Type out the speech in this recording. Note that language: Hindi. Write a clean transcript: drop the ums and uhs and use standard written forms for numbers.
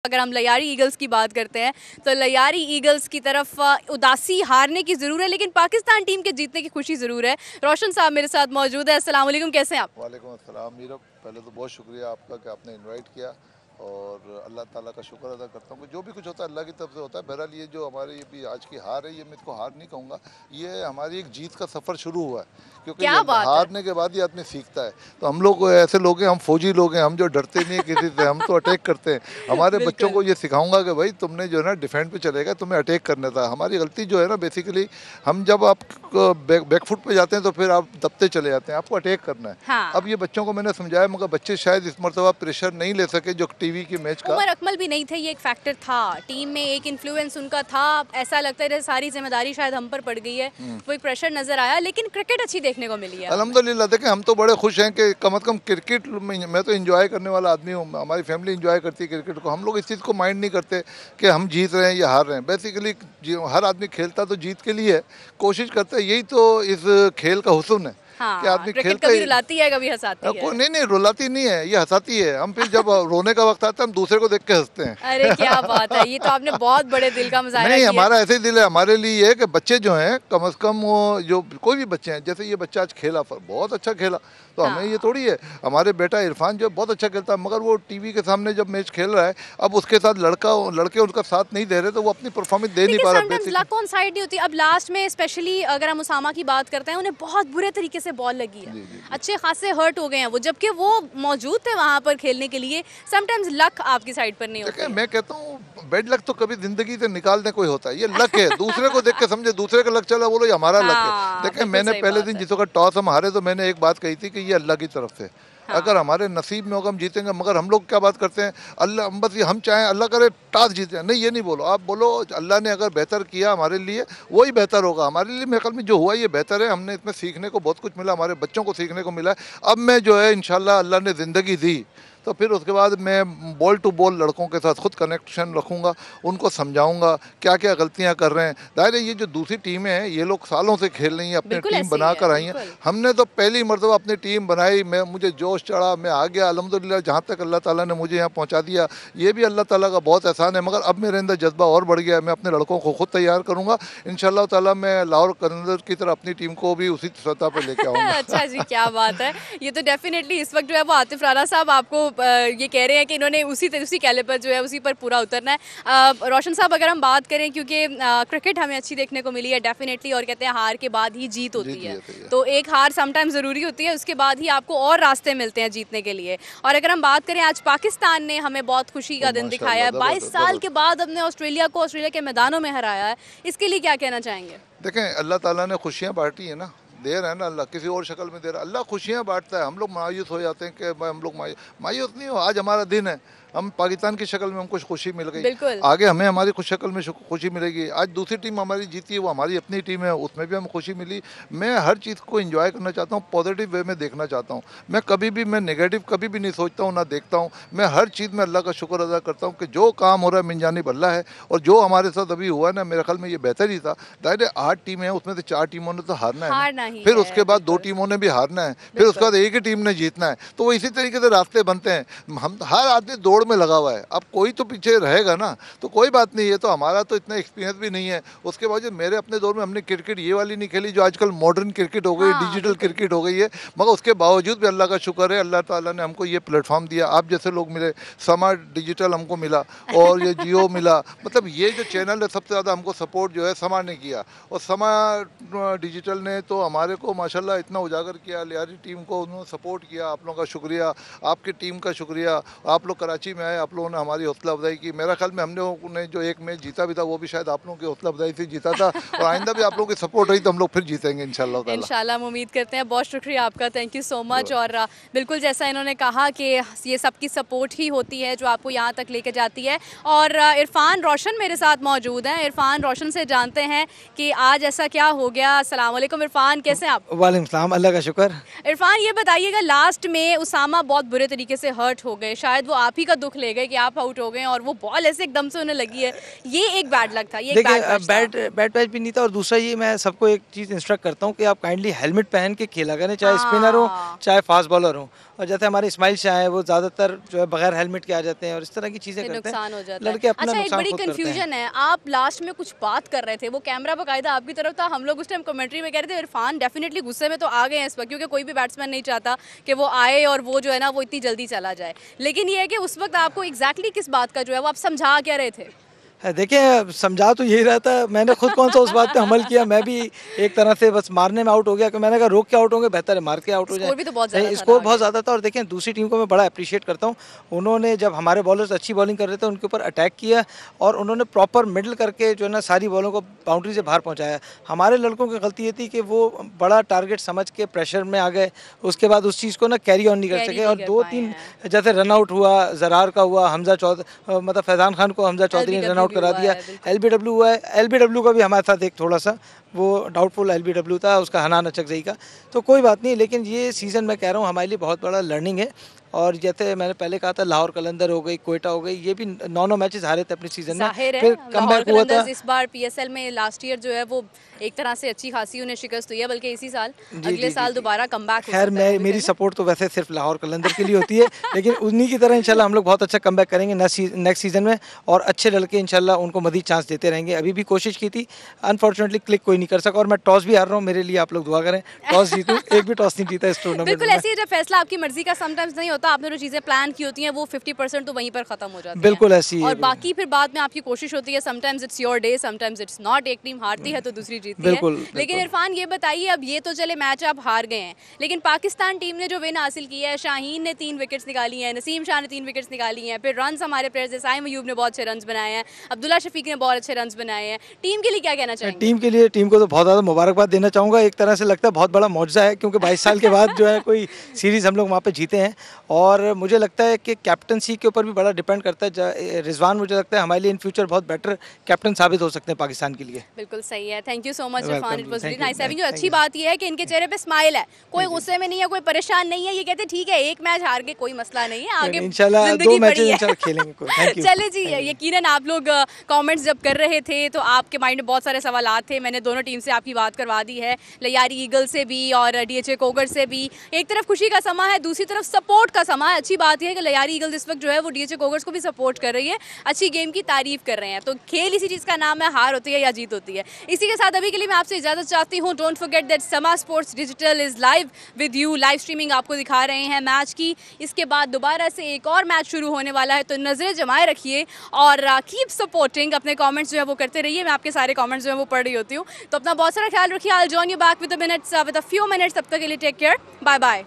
अगर हम लयारी ईगल्स की बात करते हैं तो लयारी ईगल्स की तरफ उदासी हारने की ज़रूर है, लेकिन पाकिस्तान टीम के जीतने की खुशी ज़रूर है। रोशन साहब मेरे साथ मौजूद है। अस्सलाम वालेकुम, कैसे हैं आप? वालेकुम अस्सलाम मीरा, पहले तो बहुत शुक्रिया आपका कि आपने इनवाइट किया और अल्लाह ताला का शुक्र अदा करता हूँ कि जो भी कुछ होता है अल्लाह की तरफ से होता है। बहरहाल ये जो हमारी ये भी आज की हार है, ये मैं इसको हार नहीं कहूँगा, ये हमारी एक जीत का सफ़र शुरू हुआ है, क्योंकि क्या बात है? हारने के बाद ही आदमी सीखता है। तो हम लोग ऐसे लोग हैं, हम फौजी लोग हैं, हम जो डरते नहीं है किसी से, हम तो अटैक करते हैं। हमारे बच्चों को ये सिखाऊंगा कि भाई तुमने जो है ना डिफेंड पे चलेगा, तुम्हें अटैक करना था। हमारी गलती जो है ना बेसिकली, हम जब आप बैकफुट पे जाते हैं तो फिर आप दबते चले जाते हैं, आपको अटैक करना है। हाँ। अब ये बच्चों को मैंने समझाया, मगर बच्चे शायद इस मरतबा प्रेशर नहीं ले सके जो टीवी की मैच का। उमर अकमल भी नहीं थे, ये एक फैक्टर था टीम में, एक इन्फ्लुएंस उनका था। ऐसा लगता है सारी जिम्मेदारी शायद हम पर पड़ गई है, वो एक प्रेशर नजर आया, लेकिन क्रिकेट अच्छी देखने को मिली है। अल्हम्दुलिल्लाह। देखें, हम तो बड़े खुश हैं कि कम अज़ कम क्रिकेट में मैं तो इंजॉय करने वाला आदमी हूँ, हमारी फैमिली इंजॉय करती है क्रिकेट को। हम लोग इस चीज़ को माइंड नहीं करते कि हम जीत रहे हैं या हार रहे हैं। बेसिकली हर आदमी खेलता तो जीत के लिए है, कोशिश करता है, यही तो इस खेल का हुस्न है। हाँ, कि आदमी क्रिकेट खेलता कभी रुलाती है, कभी हंसाती है। नहीं, रुलाती नहीं है, ये हंसाती है। हम फिर जब रोने का वक्त आता है हम दूसरे को देख के हंसते हैं। अरे क्या बात है, ये तो आपने बहुत बड़े दिल का मुजाहिरा नहीं, किया। हमारा ऐसे ही दिल है। हमारे लिए ये है कि बच्चे जो हैं कम अज़ कम वो जो कोई भी बच्चे हैं, जैसे ये बच्चा आज खेला, बहुत अच्छा खेला, तो हमें ये थोड़ी है। हमारे बेटा इरफान जो बहुत अच्छा खेलता है, मगर वो टीवी के सामने जब मैच खेल रहा है, अब उसके साथ लड़के उसका साथ नहीं दे रहे, तो वो अपनी परफॉर्मेंस दे नहीं पा रहा। लक ऑन साइड नहीं होती। अब लास्ट में स्पेशली अगर हम उसामा की बात करते हैं, उन्हें बहुत बुरे तरीके से बॉल लगी है, अच्छे खासे हर्ट हो गए हैं वो, जबकि वो मौजूद थे वहां पर खेलने के लिए। समटाइम्स लक आपकी साइड पर नहीं होती। मैं कहता हूँ बेड लक तो कभी जिंदगी से निकालने कोई होता है, ये लक है। दूसरे को देख के समझे, दूसरे का लक चला, बोलो ये हमारा लक है। देखें, मैंने पहले दिन जिसका टॉस हम हारे, तो मैंने एक बात कही थी कि ये अल्लाह की तरफ से, अगर हमारे नसीब में होगा हम जीतेंगे। मगर हम लोग क्या बात करते हैं, अल्लाह बस हम चाहें अल्लाह करे टॉस जीते, नहीं, ये नहीं बोलो। आप बोलो अल्लाह ने अगर बेहतर किया हमारे लिए, वही बेहतर होगा हमारे लिए। मेरे ख्याल में जो हुआ ये बेहतर है। हमने इसमें सीखने को बहुत कुछ मिला, हमारे बच्चों को सीखने को मिला है। अब मैं जो है इंशाल्लाह अल्लाह ने ज़िंदगी दी तो फिर उसके बाद मैं बॉल टू बॉल लड़कों के साथ खुद कनेक्शन रखूँगा, उनको समझाऊंगा क्या क्या गलतियाँ कर रहे हैं। दायरे ये जो दूसरी टीमें हैं, ये लोग सालों से खेल रही हैं, अपनी टीम बना कर आई हैं। हमने तो पहली मरतबा अपनी टीम बनाई, मुझे जोश चढ़ा, मैं आ गया। अल्हम्दुलिल्लाह, जहाँ तक अल्लाह ताला ने मुझे यहाँ पहुँचा दिया, ये भी अल्लाह ताला का बहुत एहसान है। मगर अब मेरे अंदर जज्बा और बढ़ गया है, मैं अपने लड़कों को खुद तैयार करूँगा इंशाअल्लाह ताला। मैं लाहौर कलंदर की तरह अपनी टीम को भी उसी सतह पर लेके आऊँगा। अच्छा जी, क्या बात है। ये तो डेफिनेटली इस वक्त जो है वो आतिफ राना साहब आपको ये कह रहे हैं कि इन्होंने उसी कैलिबर जो है उसी पर पूरा उतरना है। रोशन साहब, अगर हम बात करें, क्योंकि क्रिकेट हमें अच्छी देखने को मिली है डेफिनेटली, और कहते हैं हार के बाद ही जीत होती है, तो एक हार समटाइम ज़रूरी होती है, उसके बाद ही आपको और रास्ते मिलते हैं जीतने के लिए। और अगर हम बात करें, आज पाकिस्तान ने हमें बहुत खुशी का दिन दिखाया है। 22 साल के बाद हमने ऑस्ट्रेलिया के मैदानों में हराया है, इसके लिए क्या कहना चाहेंगे? देखें, अल्लाह ताला ने खुशियाँ बांटी है ना, दे रहा है ना अल्लाह, किसी और शक्ल में दे रहा है। अल्लाह खुशियाँ बांटता है। हम लोग मायूस हो जाते हैं कि हम लोग मायूस नहीं हो। आज हमारा दिन है, हम पाकिस्तान की शक्ल में हमको खुशी मिल गई, आगे हमें हमारी खुश शक्ल में खुशी मिलेगी। आज दूसरी टीम हमारी जीती है, वो हमारी अपनी टीम है, उसमें भी हमें खुशी मिली। मैं हर चीज़ को एंजॉय करना चाहता हूँ, पॉजिटिव वे में देखना चाहता हूँ। मैं कभी भी नेगेटिव कभी भी नहीं सोचता हूँ, ना देखता हूँ। मैं हर चीज़ में अल्लाह का शुक्र अदा करता हूँ कि जो काम हो रहा है मिन जानिब अल्लाह है, और जो हमारे साथ अभी हुआ ना, मेरे ख्याल में ये बेहतर ही था। दायरे 8 टीमें हैं, उसमें से 4 टीमों ने तो हारना है, फिर उसके बाद 2 टीमों ने भी हारना है, फिर उसके बाद एक ही टीम ने जीतना है। तो वो इसी तरीके से रास्ते बनते हैं। हम हर आदमी दौड़ में लगा हुआ है, अब कोई तो पीछे रहेगा ना, तो कोई बात नहीं है। तो हमारा तो इतना एक्सपीरियंस भी नहीं है। उसके बाद मेरे अपने दौर में हमने क्रिकेट ये वाली नहीं खेली जो आजकल मॉडर्न क्रिकेट हो गई, डिजिटल क्रिकेट हो गई है। मगर उसके बावजूद भी अल्लाह का शुक्र है, अल्लाह ताला ने हमको ये प्लेटफॉर्म दिया, आप जैसे लोग मिले, समा डिजिटल हमको मिला और ये जियो मिला। मतलब ये जो चैनल है, सबसे ज़्यादा हमको सपोर्ट जो है समा ने किया, और समा डिजिटल ने तो हमारे को माशाल्लाह इतना उजागर किया, लियारी टीम को उन्होंने सपोर्ट किया। आप लोगों का शुक्रिया, आपकी टीम का शुक्रिया। आप लोग कराची में आए, आप लोगों ने हमारी हौसला अफजाई की। मेरा ख्याल में हमने जो एक मैच जीता भी था, वो भी शायद आप लोगों की हौसला अफजाई से जीता था, और आइंदा भी आप लोगों की सपोर्ट रही तो हम लोग फिर जीतेंगे इंशाल्लाह। इंशाल्लाह हम उम्मीद करते हैं। बहुत शुक्रिया आपका, थैंक यू सो मच। और बिल्कुल जैसा इन्होंने कहा कि ये सबकी सपोर्ट ही होती है जो आपको यहाँ तक लेके जाती है। और इरफान रोशन मेरे साथ मौजूद हैं। इरफान रोशन से जानते हैं कि आज ऐसा क्या हो गया। अस्सलाम वालेकुम इरफान, कैसे हैं आप? वालेकुम सलाम, अल्लाह का शुक्र। इरफान, ये बताइएगा, लास्ट में उसामा बहुत बुरे तरीके से हर्ट हो गए, शायद वो आप ही का दुख ले गए कि आप आउट हो गए और वो बॉल ऐसे एकदम से उन्हें लगी है, ये एक बैड लक था, ये एक बैड पैच भी नहीं था। और दूसरा ये मैं सबको एक चीज़ इंस्ट्रक्ट करता हूँ कि आप काइंडली हेलमेट पहन के खेला करें, चाहे स्पिनर हो चाहे फास्ट बॉलर हो। और जैसे हमारे इस्माइल शाह है वो ज़्यादातर जो है बगैर हेलमेट के आ जाते हैं और इस तरह की चीज़ें करते नुकसान हो हैं, जाता लड़के है। अपना अच्छा, एक नुकसान बड़ी खुद करते हैं। कंफ्यूजन है, आप लास्ट में कुछ बात कर रहे थे, वो कैमरा बाकायदा आपकी तरफ था, हम लोग उस टाइम कमेंट्री में कह रहे थे इरफान डेफिनेटली गुस्से में तो आ गए हैं इस वक्त, क्योंकि कोई भी बैट्समैन नहीं चाहता कि वो आए और वो जो है ना वो इतनी जल्दी चला जाए। लेकिन ये है कि उस वक्त आपको एग्जैक्टली किस बात का जो है वो आप समझा क्या रहे थे? देखिए समझा तो यही रहता है, मैंने खुद कौन सा उस बात पे अमल किया। मैं भी एक तरह से बस मारने में आउट हो गया कि मैंने कहा रोक के आउट होंगे, बेहतर है मार के आउट हो जाए। स्कोर बहुत ज़्यादा था। और देखिए दूसरी टीम को मैं बड़ा अप्रिशिएट करता हूँ, उन्होंने जब हमारे बॉलर्स अच्छी बॉलिंग कर रहे थे उनके ऊपर अटैक किया और उन्होंने प्रॉपर मिडल करके जो है ना सारी बॉलों को बाउंड्री से बाहर पहुँचाया। हमारे लड़कों की गलती ये थी कि वो बड़ा टारगेट समझ के प्रेशर में आ गए, उसके बाद उस चीज़ को ना कैरी ऑन नहीं कर सके। और 2-3 जैसे रन आउट हुआ, ज़रार का हुआ, हमजा चौधरी मतलब फैज़ान खान को हमजा चौधरी ने रन आउट करा दिया। LBW हुआ है, LBW का भी हमारे साथ एक थोड़ा सा वो डाउटफुल LBW था, उसका हनान अचकजई का, तो कोई बात नहीं। लेकिन ये सीज़न मैं कह रहा हूँ हमारे लिए बहुत बड़ा लर्निंग है। और जैसे मैंने पहले कहा था लाहौर कलंदर हो गई, कोयटा हो गई, ये भी 9 मैचेस हारे थे अपनी सीजन में, फिर कमबैक हुआ था। इस बार PSL में लास्ट ईयर जो है वो एक तरह से अच्छी खासी उन्हें शिकस्त हुई है, बल्कि इसी साल अगले साल दोबारा कमबैक हो सकता है। खैर मेरी सपोर्ट तो वैसे सिर्फ लाहौर कलंदर के लिए होती है, लेकिन उन्हीं की तरह इंशाल्लाह हम लोग बहुत अच्छा कमबैक करेंगे नेक्स्ट सीजन में और अच्छे लड़के इंशाल्लाह उनको मज़ीद चांस देते रहेंगे। अभी भी कोशिश की थी, अनफॉर्चुनेटली क्लिक कोई नहीं कर सका और मैं टॉस भी हार रहा हूँ। मेरे लिए आप लोग दुआ करें टॉस जीतूं, एक भी टॉस नहीं जीता इस टूर्नामेंट में। बिल्कुल ऐसी है, जब फैसला आपकी मर्जी का समटाइम्स नहीं होता, आपने जो चीजें प्लान की होती हैं वो 50% तो वहीं पर खत्म हो जाती है। बिल्कुल ऐसी है। और बाकी फिर बाद में आपकी कोशिश होती है, sometimes it's your day, sometimes it's not. एक टीम हारती है तो दूसरी जीतती है। लेकिन इरफान ये बताइए, अब ये तो चले मैच आप हार गए हैं, लेकिन पाकिस्तान टीम ने जो विन हासिल किया है, शाहीन ने 3 विकेट्स निकाली हैं, नसीम शाह ने 3 विकेट्स निकाली हैं, फिर रन्स हमारे प्लेयर्स साइम अयूब ने बहुत अच्छे रन्स बनाए हैं, अब्दुल्ला शफीक ने बहुत अच्छे रन्स बनाए हैं। टीम के लिए क्या कहना चाहेंगे? टीम को तो बहुत ज़्यादा मुबारकबाद देना चाहूँगा। एक तरह से लगता है बहुत बड़ा मौजज़ा है, क्योंकि 22 साल के बाद जो है कोई सीरीज़ हम लोग वहाँ पे जीते हैं। और मुझे लगता है कि कैप्टनसी के ऊपर भी बड़ा डिपेंड करता है। रिजवान मुझे लगता है हमारे लिए इन फ्यूचर बहुत बेटर कैप्टन साबित हो सकते हैं पाकिस्तान के लिए। बिल्कुल सही है, thank you so much Irfan, it was very nice having you. अच्छी बात यह है कि इनके चेहरे पे स्माइल है, कोई गुस्से में नहीं है, कोई परेशान नहीं है, ये कहते ठीक है एक मैच हार के कोई मसला नहीं है, आगे इंशाल्लाह 2 मैचेस इंशाल्लाह खेलेंगे। Thank you. चले जी, यकीनन आप लोग कमेंट्स जब कर रहे थे तो आपके माइंड में बहुत सारे सवाल थे, मैंने दोनों टीम से आपकी बात करवा दी है, लयारी ईगल से भी और DHA कोगर से भी। एक तरफ खुशी का समा है, दूसरी तरफ सपोर्ट का समा है। अच्छी बात यह है कि लयारी ईगल्स इस वक्त जो है वो DHA कोगर्स को भी सपोर्ट कर रही है, अच्छी गेम की तारीफ कर रहे हैं। तो खेल इसी चीज़ का नाम है, हार होती है या जीत होती है। इसी के साथ अभी के लिए मैं आपसे इजाजत चाहती हूँ। डोंट फॉरगेट दैट समा sports digital is live with you, live streaming आपको दिखा रहे हैं मैच की। इसके बाद दोबारा से एक और मैच शुरू होने वाला है, तो नजरें जमाए रखिए और कीप सपोर्टिंग। अपने कमेंट्स जो है वो करते रहिए, मैं आपके सारे कमेंट्स जो है वो पढ़ रही होती हूँ। तो अपना बहुत सारा ख्याल रखिए। I will join you back with a few minutes. तब तक के लिए टेक केयर, बाय बाय।